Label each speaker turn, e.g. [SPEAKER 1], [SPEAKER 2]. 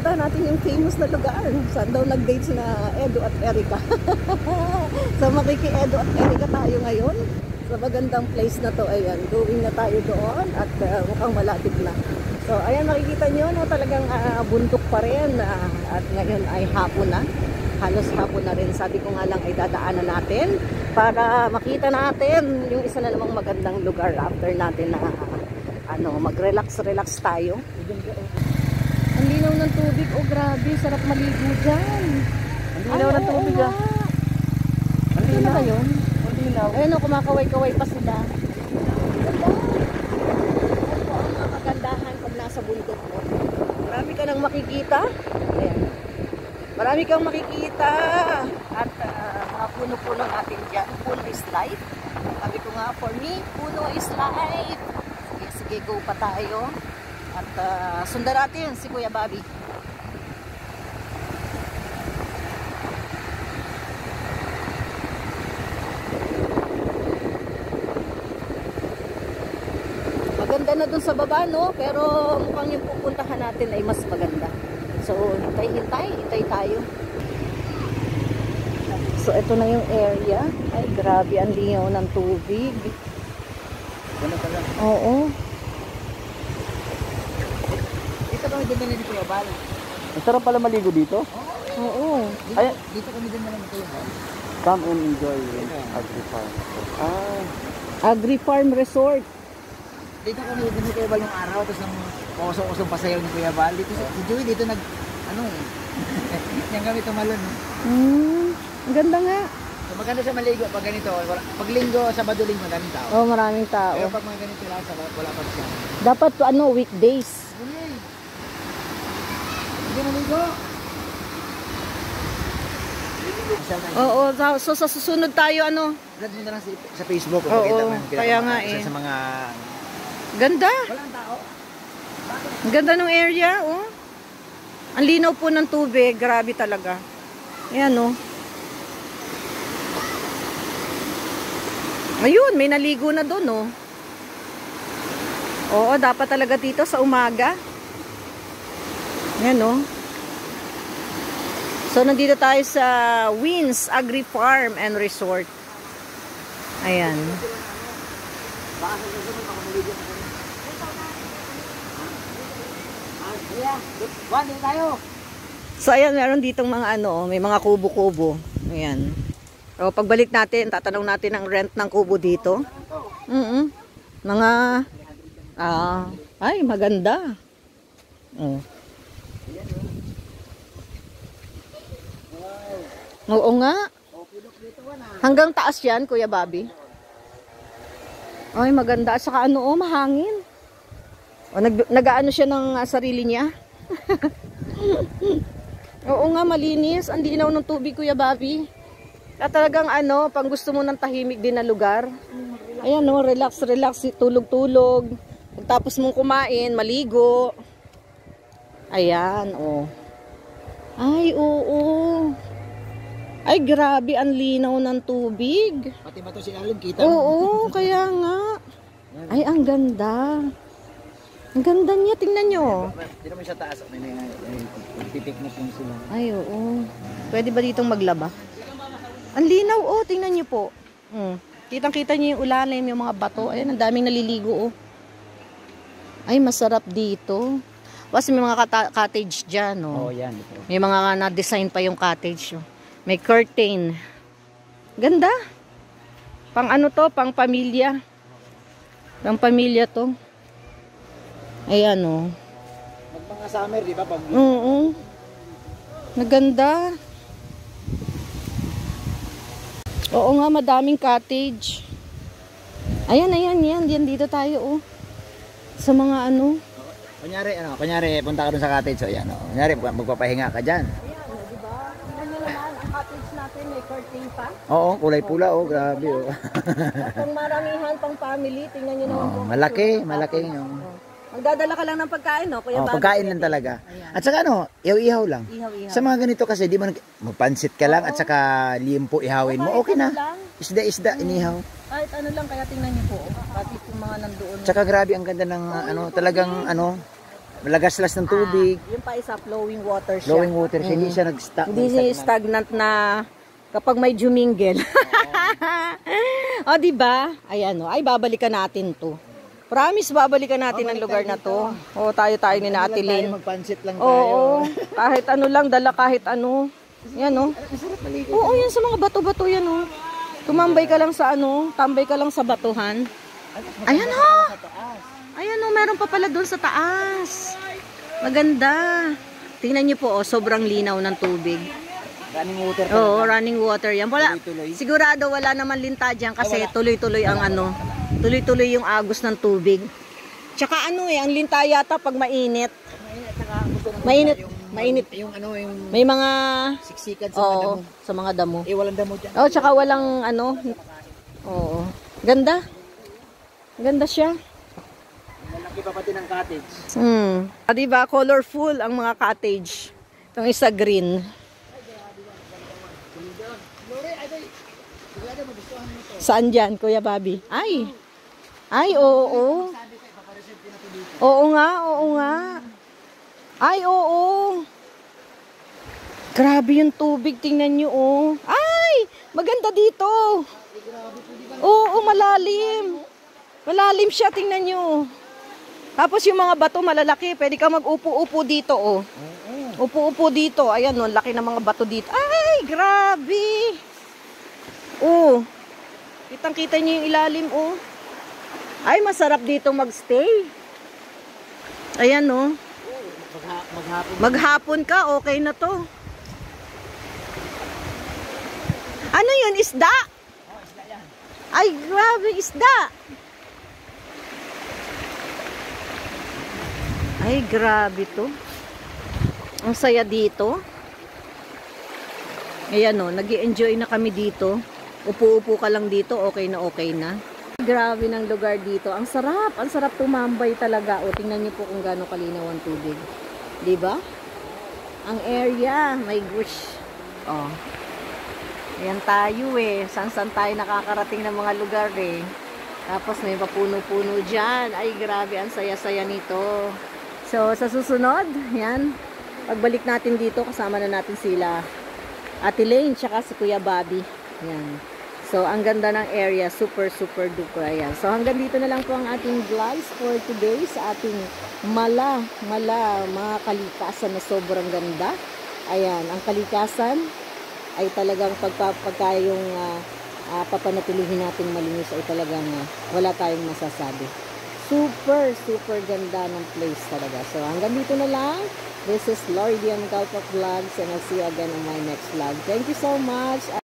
[SPEAKER 1] pupuntahan natin yung famous na lugar. Saan daw nag-dates na Edo at Erica. So makiki-Edo at Erica tayo ngayon. Sa magandang place na to, ayan. Going na tayo doon at mukhang malapit na. So ayan, makikita nyo, no, talagang bundok pa rin. At ngayon ay hapon na. Halos hapon na rin. Sabi ko nga lang ay dadaanan natin para makita natin yung isa na namang magandang lugar after natin na mag-relax tayo. Ang linaw ng tubig. Oh, grabe. Sarap maligo dyan.
[SPEAKER 2] Ang linaw ng tubig, ah.
[SPEAKER 1] Ang linaw. Ano yun?
[SPEAKER 2] Ang linaw.
[SPEAKER 1] Ayun, kumakaway-kaway pa sila. Ganda. Ito ang kagandahan pag nasa bundok mo. Marami ka nang makikita. Ayan. Marami kang makikita. At mga puno-puno natin dyan. Puno is life. Sabi ko nga, for me, puno is life. Sige, go pa tayo. At sundan natin si Kuya Bobby. Maganda na dun sa baba, no? Pero mukhang yung pupuntahan natin ay mas maganda. So, hintay tayo. So, ito na yung area. Ay, grabe, ang linaw ng tubig. Oo.
[SPEAKER 2] Dito kami din na ni Kuya Bal.
[SPEAKER 3] Ang sarap pala maligo dito.
[SPEAKER 1] Oo.
[SPEAKER 2] Dito kami din na ni Kuya Bal.
[SPEAKER 3] Come and enjoy Agri-Farm.
[SPEAKER 1] Agri-Farm Resort.
[SPEAKER 2] Dito kami din ni Kuya Bal yung araw. Tapos nang usong pasayaw ni Kuya Bal. Dito si Joey dito yan kami tumalon.
[SPEAKER 1] Ang ganda nga.
[SPEAKER 2] So maganda sa maligo pag ganito. Pag linggo, Sabado linggo, maraming tao.
[SPEAKER 1] Oh, maraming tao.
[SPEAKER 2] Pero pag mga ganito lang, wala pa siya.
[SPEAKER 1] Dapat weekdays.
[SPEAKER 2] Hindi maligo.
[SPEAKER 1] Oo, so sa susunod tayo
[SPEAKER 2] Vlog mo na lang sa Facebook.
[SPEAKER 1] Oo, kaya nga
[SPEAKER 2] Sa mga...
[SPEAKER 1] Ganda.
[SPEAKER 2] Walang tao.
[SPEAKER 1] Ang ganda ng area, oh. Ang linaw po ng tubig, grabe talaga. Ayan, oh. Ayun, may naligo na doon, oh. Oo, dapat talaga dito sa umaga. Ayan, oh. So, nandito tayo sa Wins Agri-Farm and Resort. Ayan. So, ayan, meron ditong mga may mga kubo-kubo. Ayan. So, pagbalik natin, tatanong natin ang rent ng kubo dito. Mga, ay, maganda. Oo nga. Hanggang taas yan, Kuya Bobby. Ay, maganda. At saka mahangin. Nag-aano siya ng sarili niya. Oo nga, malinis. Ang linaw ng tubig, Kuya Bobby. At talagang pang gusto mo ng tahimik din na lugar. Ayan, relax, tulog-tulog. Pagtapos mong kumain, maligo. Ayan, Ay, oo. Ay, grabe, ang linaw ng tubig.
[SPEAKER 2] Pati ba ito silalim, kita?
[SPEAKER 1] Oo, kaya nga. Ay, ang ganda. Ang ganda niya, tingnan nyo.
[SPEAKER 2] Dito mo siya taas. May pipiknik yung sila.
[SPEAKER 1] Ay, oo. Pwede ba ditong maglaba? Ang linaw, tingnan nyo po. Kitang-kita nyo yung ulalim, yung mga bato. Ayan, ang daming naliligo, Ay, masarap dito. Kasi may mga cottage dyan,
[SPEAKER 2] yan.
[SPEAKER 1] May mga na-design pa yung cottage, May curtain. Ganda. Pang pang pamilya. Pang pamilya to. Ayan,
[SPEAKER 2] Mga summer, di ba?
[SPEAKER 1] Oo. Naganda. Oo nga, madaming cottage. Ayan. Yan, dito tayo, Sa mga
[SPEAKER 2] Kunyari, punta ka dun sa cottage. So, yan, Kunyari, magpapahinga ka dyan.
[SPEAKER 1] Natin may curtain pa.
[SPEAKER 2] Oo, kulay pula, grabe,
[SPEAKER 1] At pang maramihan, pang family, tingnan nyo naman po.
[SPEAKER 2] Malaki.
[SPEAKER 1] Magdadala ka lang ng pagkain, Kuya Bobby?
[SPEAKER 2] Pagkain lang talaga. Ayan. At saka ihaw-ihaw lang.
[SPEAKER 1] Ihaw-ihaw.
[SPEAKER 2] Sa mga ganito kasi, di mo magpansit ka lang at saka limpo ihawin mo, okay na. Isda, inihaw.
[SPEAKER 1] Kahit lang, kaya tingnan nyo po. Pati yung mga nandoon.
[SPEAKER 2] Tsaka grabe, ang ganda ng talagang malagaslas ng tubig.
[SPEAKER 1] Yung pa isa, flowing water siya.
[SPEAKER 2] Flowing water, hindi siya
[SPEAKER 1] Hindi siya stagnant na kapag may jumingle. O, diba? Ayan, o. Ay, babalikan natin to. Promise, babalikan natin ang lugar na to. O, tayo ni na Ate Lynn.
[SPEAKER 2] Magpansit lang tayo.
[SPEAKER 1] Oo, kahit ano lang, dala kahit ano. Yan, o. Oo, yan sa mga bato-bato yan, o. Tumambay ka lang sa ano, tambay ka lang sa batuhan. Ayan, o. Ayan, o, meron pa pala doon sa taas. Maganda. Tingnan niyo po, o, sobrang linaw ng tubig.
[SPEAKER 2] Running water.
[SPEAKER 1] Oo, running water yan. Wala,
[SPEAKER 2] Tuloy-tuloy.
[SPEAKER 1] sigurado wala naman linta dyan kasi tuloy-tuloy ang ano, tuloy-tuloy yung agos ng tubig. Tsaka ano ang linta yata pag mainit. Mainit.
[SPEAKER 2] Yung ano, yung
[SPEAKER 1] May mga,
[SPEAKER 2] siksikan sa mga damo.
[SPEAKER 1] sa mga damo.
[SPEAKER 2] Walang damo dyan.
[SPEAKER 1] Oh, tsaka walang ano, oo. Ganda. Ganda siya.
[SPEAKER 2] Malaki pa pati ng cottage.
[SPEAKER 1] Diba, colorful ang mga cottage. Itong isa green. Saan dyan, Kuya Bobby? Ay, oo. Oo nga. Ay, oo. Grabe yung tubig, tingnan nyo, oh. Ay, maganda dito. Oo, malalim. Malalim siya, tingnan nyo. Tapos yung mga bato malalaki, pwede ka mag-upo-upo dito, oh. Upo-upo dito. Ayan, no, laki ng mga bato dito. Ay, grabe. Oh. Kitang-kita niyo yung ilalim, oh. Ay, masarap dito magstay. Ayan, no. Maghapon ka, okay na to. Ano yun, isda? Ay, grabe, isda. Ay, grabe to. Ang saya dito. Ayan, no, nag-i-enjoy na kami dito. Upo-upo ka lang dito, okay na. Grabe ng lugar dito. Ang sarap tumambay talaga. O, tingnan niyo po kung gaano kalinaw ang tubig. 'Di ba? Ang area, my gosh. Oh. Ayan tayo eh. Saan tayo nakakarating ng mga lugar eh. Tapos may papuno-puno dyan. Ay, grabe, ang saya-saya nito. So, sa susunod, yan. Pagbalik natin dito, kasama na natin sila Ate Lane, tsaka si Kuya Bobby. Yan. So, ang ganda ng area. Super duper. Ayan. So, hanggang dito na lang po ang ating vlogs for today sa ating mga kalikasan na sobrang ganda. Ayan. Ang kalikasan ay talagang pagka yung papanatilihin natin malinis ay talagang wala tayong masasabi. Super ganda ng place talaga. So, hanggang dito na lang. This is Loridian Galpa Vlogs and I'll see you again on my next vlog. Thank you so much.